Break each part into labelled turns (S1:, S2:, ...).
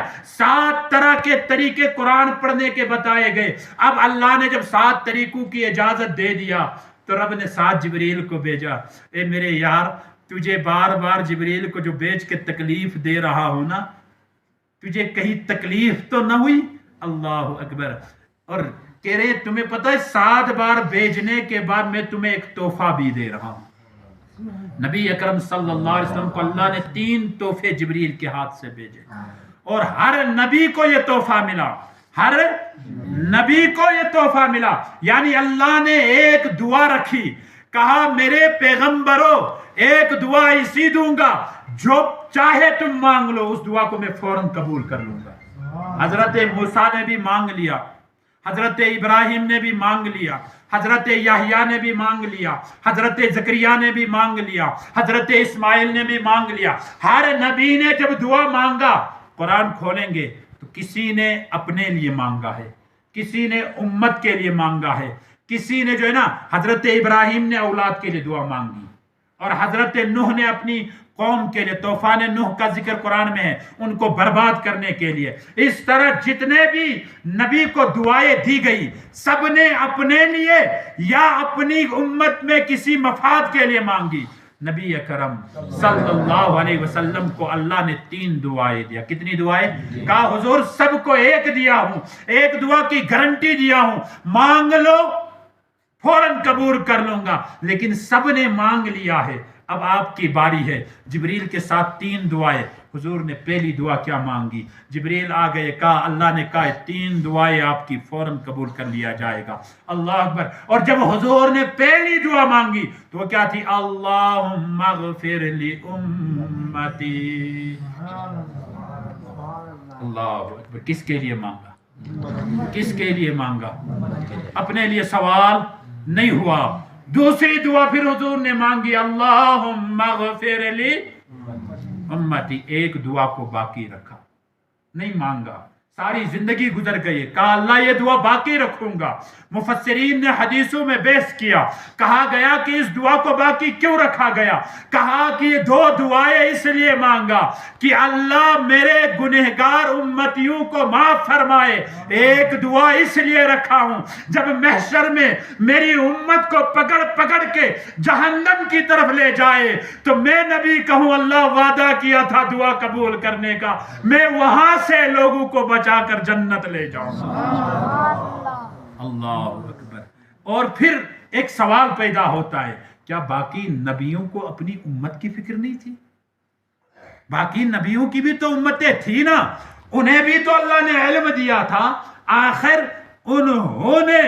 S1: ہے. 7 طرح کے طریقے قرآن پڑھنے کے بتائے گئے. اب اللہ نے جب 7 طریقوں کی اجازت دے دیا تو رب نے 7 جبریل کو بھیجا. اے میرے یار تجھے بار بار جبریل کو جو بھیج کے تکلیف دے رہا ہوں نا, تجھے کہیں تکلیف تو نہ ہوئی؟ اللہ اکبر. اور کہہ رہے تمہیں پتہ ہے 7 بار بھیجنے کے بعد میں تمہیں ایک تحفہ بھی دے رہا ہوں. نبی اکرم صلی اللہ علیہ وسلم کو اللہ نے 3 تحفے جبریل کے ہاتھ سے بھیجے, اور ہر نبی کو یہ تحفہ ملا, ہر نبی کو یہ تحفہ ملا. یعنی اللہ نے ایک دعا رکھی, کہا میرے پیغمبروں ایک دعا ایسی دوں گا جو چاہے تم مانگ لو, اس دعا کو میں فوراً قبول کر لوں گا. حضرت موسیٰ نے بھی مانگ لیا, حضرت ابراہیم نے بھی مانگ لیا, حضرت یحییٰ نے بھی مانگ لیا, حضرت زکریا نے بھی مانگ لیا, حضرت اسماعیل نے بھی مانگ لیا. ہر نبی نے جب دعا مانگا, قرآن کھولیں گے تو کسی نے اپنے لیے مانگا ہے, کسی نے امت کے لیے مانگا ہے, کسی نے جو ہے نا حضرت ابراہیم نے اولاد کے لیے دعا مانگی, اور حضرت نوح نے اپنی قوم کے لیے, طوفان نوح کا ذکر قرآن میں ہے, ان کو برباد کرنے کے لیے. اس طرح جتنے بھی نبی کو دعائیں دی گئی سب نے اپنے لیے یا اپنی امت میں کسی مفاد کے لیے مانگی. نبی اکرم صلی اللہ علیہ وسلم کو اللہ نے 3 دعائیں دیا. کتنی دعائیں؟ کہا حضور سب کو ایک دیا ہوں, ایک دعا کی گارنٹی دیا ہوں, مانگ لو فوراً قبول کر لوں گا. لیکن سب نے مانگ لیا ہے, اب آپ کی باری ہے. جبریل کے ساتھ 3 دعائیں. حضور نے پہلی دعا کیا مانگی؟ جبریل آ گئے, کہا اللہ نے کہا 3 دعائیں آپ کی فوراً قبول کر لیا جائے گا. اللہ اکبر. اور جب حضور نے پہلی دعا مانگی تو وہ کیا تھی؟ اللہم اغفر لی امتی. اللہ اکبر. کس کے لیے مانگا؟ کس کے لیے مانگا؟ اپنے لیے سوال نہیں ہوا. دوسری دعا پھر حضور نے مانگی اللہم اغفر لی امتی. ایک دعا کو باقی رکھا, نہیں مانگا, ساری زندگی گزر گئی, کہا اللہ یہ دعا باقی رکھوں گا. مفسرین نے حدیثوں میں بحث کیا, کہا گیا کہ اس دعا کو باقی کیوں رکھا گیا؟ کہا کہ یہ 2 دعائیں اس لیے مانگا کہ اللہ میرے گنہگار امتیوں کو معاف فرمائے. ایک دعا اس لیے رکھا ہوں جب محشر میں میری امت کو پکڑ پکڑ کے جہنم کی طرف لے جائے تو میں نبی کہوں اللہ وعدہ کیا تھا دعا قبول کرنے کا, میں وہاں سے لوگوں کو بچا کر جنت لے جاؤں. اللہ اکبر. اور پھر ایک سوال پیدا ہوتا ہے, کیا باقی نبیوں کو اپنی امت کی فکر نہیں تھی؟ باقی نبیوں کی بھی تو امتیں تھی نا, انہیں بھی تو اللہ نے علم دیا تھا. آخر انہوں نے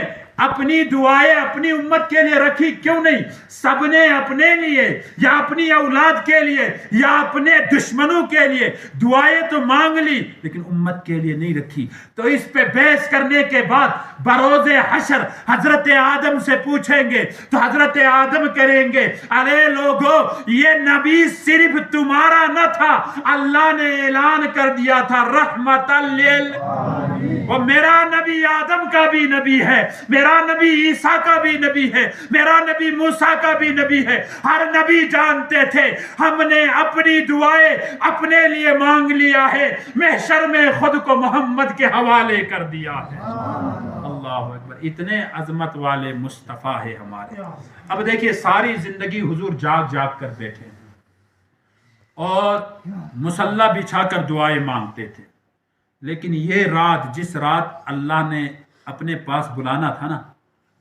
S1: اپنی دعائیں اپنی امت کے لیے رکھی کیوں نہیں؟ سب نے اپنے لیے یا اپنی اولاد کے لیے یا اپنے دشمنوں کے لیے دعائیں تو مانگ لی لیکن امت کے لیے نہیں رکھی. تو اس پہ بحث کرنے کے بعد بروز حشر حضرت آدم سے پوچھیں گے تو حضرت آدم کریں گے ارے لوگو یہ نبی صرف تمہارا نہ تھا, اللہ نے اعلان کر دیا تھا رحمت للعالمین. وہ میرا نبی آدم کا بھی نبی ہے, میرا نبی عیسیٰ کا بھی نبی ہے, میرا نبی موسیٰ کا بھی نبی ہے. ہر نبی جانتے تھے ہم نے اپنی دعائیں اپنے لیے مانگ لیا ہے, محشر میں خود کو محمد کے حوالے کر دیا ہے. اللہ اکبر. اتنے عظمت والے مصطفیٰ ہے ہمارے. اب دیکھیے ساری زندگی حضور جاگ جاگ کر بیٹھے اور مصلی بچھا کر دعائیں مانگتے تھے, لیکن یہ رات جس رات اللہ نے اپنے پاس بلانا تھا نا,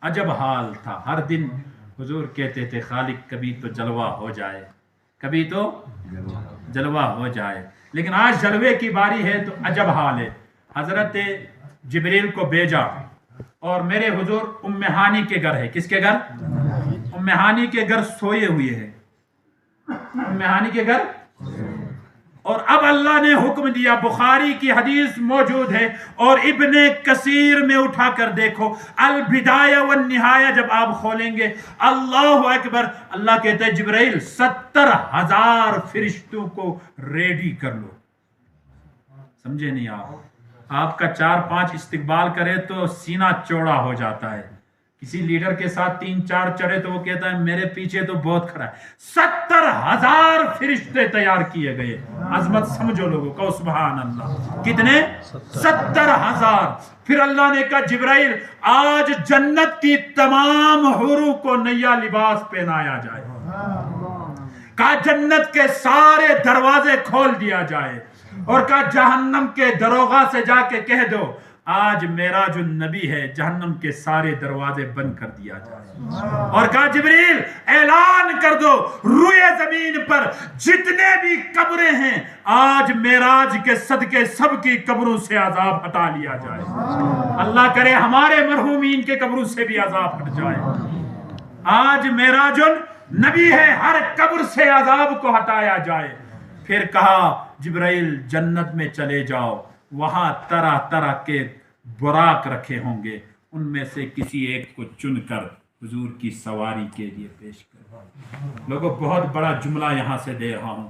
S1: عجب حال تھا. ہر دن حضور کہتے تھے خالق کبھی تو جلوہ ہو جائے, کبھی تو جلوہ ہو جائے. لیکن آج جلوے کی باری ہے تو عجب حال ہے. حضرت جبریل کو بھیجا اور میرے حضور ام ہانی کے گھر ہے. کس کے گھر؟ ام ہانی کے گھر سوئے ہوئے ہیں. ام ہانی کے گھر. اور اب اللہ نے حکم دیا, بخاری کی حدیث موجود ہے اور ابن کثیر میں اٹھا کر دیکھو, البدایہ والنہایہ جب آپ کھولیں گے, اللہ اکبر, اللہ کہتے ہیں جبرائیل 70,000 فرشتوں کو ریڈی کر لو. سمجھے نہیں آپ کا 4-5 استقبال کرے تو سینہ چوڑا ہو جاتا ہے کسی لیڈر کے ساتھ 3-4 چڑھے تو وہ کہتا ہے میرے پیچھے تو بہت کھڑا ہے. 70,000 فرشتے تیار کیے گئے. عظمت سمجھو لوگوں کو، سبحان اللہ. کتنے؟ 70,000. پھر اللہ نے کہا جبرائیل آج جنت کی تمام حوروں کو نیا لباس پہنایا جائے. کہا جنت کے سارے دروازے کھول دیا جائے، اور کہا جہنم کے دروغہ سے جا کے کہہ دو آج میرا جو نبی ہے جہنم کے سارے دروازے بند کر دیا جائے. اور کہا جبریل اعلان کر دو روئے زمین پر جتنے بھی قبریں ہیں آج معراج کے صدقے سب کی قبروں سے عذاب ہٹا لیا جائے. اللہ کرے ہمارے مرحومین کے قبروں سے بھی عذاب ہٹ جائے. آج معراج نبی ہے، ہر قبر سے عذاب کو ہٹایا جائے. پھر کہا جبرائیل جنت میں چلے جاؤ، وہاں طرح طرح کے براق رکھے ہوں گے، ان میں سے کسی ایک کو چن کر حضور کی سواری کے لیے پیش کر. لوگوں بہت بڑا جملہ یہاں سے دے رہا ہوں.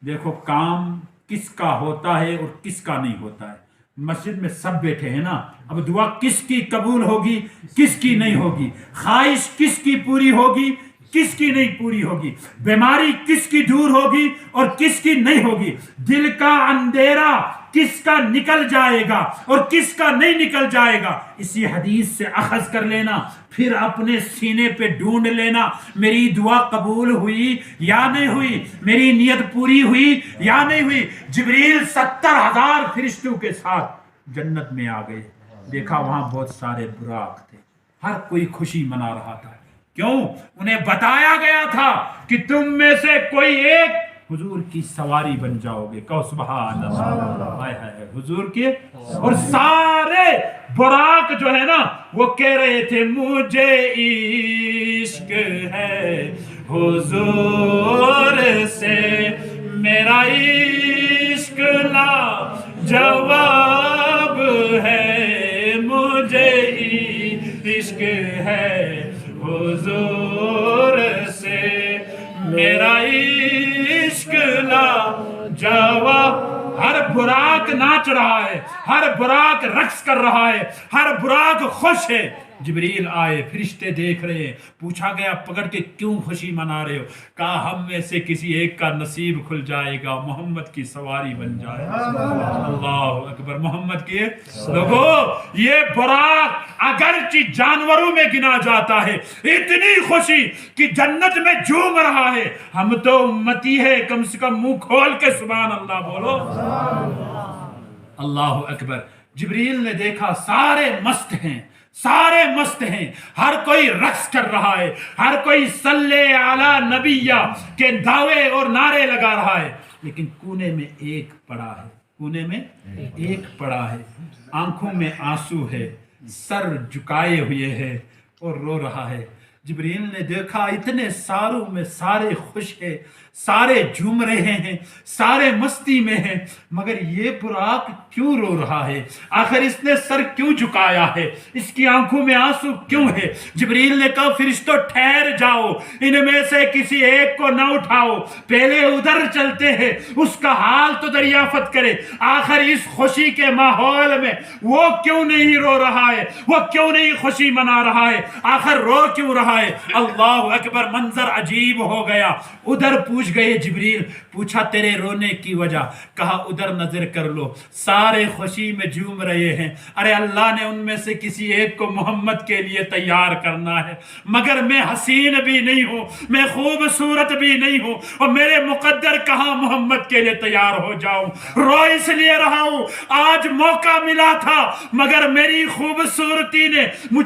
S1: دیکھو کام کس کا ہوتا ہے اور کس کا نہیں ہوتا ہے. مسجد میں سب بیٹھے ہیں نا، اب دعا کس کی قبول ہوگی کس کی نہیں ہوگی، خواہش کس کی پوری ہوگی کس کی نہیں پوری ہوگی، بیماری کس کی دور ہوگی اور کس کی نہیں ہوگی، دل کا اندھیرا کس کا نکل جائے گا اور کس کا نہیں نکل جائے گا. اسی حدیث سے اخذ کر لینا، پھر اپنے سینے پہ ڈھونڈ لینا میری دعا قبول ہوئی یا نہیں ہوئی، میری نیت پوری ہوئی یا نہیں ہوئی. جبریل 70,000 فرشتوں کے ساتھ جنت میں آ گئے. دیکھا وہاں بہت سارے براق تھے، ہر کوئی خوشی منا رہا تھا. کیوں؟ انہیں بتایا گیا تھا کہ تم میں سے کوئی ایک حضور کی سواری بن جاؤ گے. کہو سبحان اللہ. حضور کی. اور سارے براق جو ہے نا وہ کہہ رہے تھے مجھے عشق ہے حضور سے، میرا عشق لا جواب ہے، مجھے عشق ہے حضور سے، میرا عشق لا جواب. ہر براق ناچ رہا ہے، ہر براق رقص کر رہا ہے، ہر براق خوش ہے. جبریل آئے، فرشتے دیکھ رہے ہیں. پوچھا گیا پکڑ کے کیوں خوشی منا رہے ہو؟ کہا ہم میں سے کسی ایک کا نصیب کھل جائے گا، محمد کی سواری بن جائے. اللہ اکبر. محمد کی. لوگوں یہ براق اگرچہ جانوروں میں گنا جاتا ہے، اتنی خوشی کہ جنت میں جھوم رہا ہے. ہم تو امتی ہے، کم سے کم منہ کھول کے سبحان اللہ بولو. اللہ اکبر. جبریل نے دیکھا سارے مست ہیں، سارے مست ہیں، ہر کوئی رقص کر رہا ہے، ہر کوئی صلی علی نبیہ کے دعوے اور نعرے لگا رہا ہے. لیکن کونے میں ایک پڑا ہے، کونے میں ایک پڑا ہے، آنکھوں میں آنسو ہے، سر جھکائے ہوئے ہے اور رو رہا ہے. جبریل نے دیکھا اتنے ساروں میں سارے خوش ہیں، سارے جھوم رہے ہیں، سارے مستی میں ہیں، مگر یہ براق کیوں رو رہا ہے؟ آخر اس نے سر کیوں جھکایا ہے؟ اس کی آنکھوں میں آنسو کیوں ہے؟ جبریل نے کہا فرشتوں ٹھہر جاؤ، ان میں سے کسی ایک کو نہ اٹھاؤ، پہلے ادھر چلتے ہیں، اس کا حال تو دریافت کرے. آخر اس خوشی کے ماحول میں وہ کیوں نہیں رو رہا ہے؟ وہ کیوں نہیں خوشی منا رہا ہے؟ آخر رو کیوں رہا ہے؟ اللہ اکبر. منظر عجیب ہو گیا. ادھر پوچھ گئے جبریل، پوچھا تیرے رونے کی وجہ؟ کہا ادھر نظر کر لو، سارے خوشی میں جھوم رہے ہیں. ارے اللہ نے ان میں سے کسی ایک کو محمد کے لیے تیار کرنا ہے، مگر میں حسین بھی نہیں ہوں، میں خوبصورت بھی نہیں ہوں، اور میرے مقدر کہاں محمد کے لیے تیار ہو جاؤں. رو اس لیے رہا ہوں، آج موقع ملا تھا مگر میری خوبصورتی نے مجھے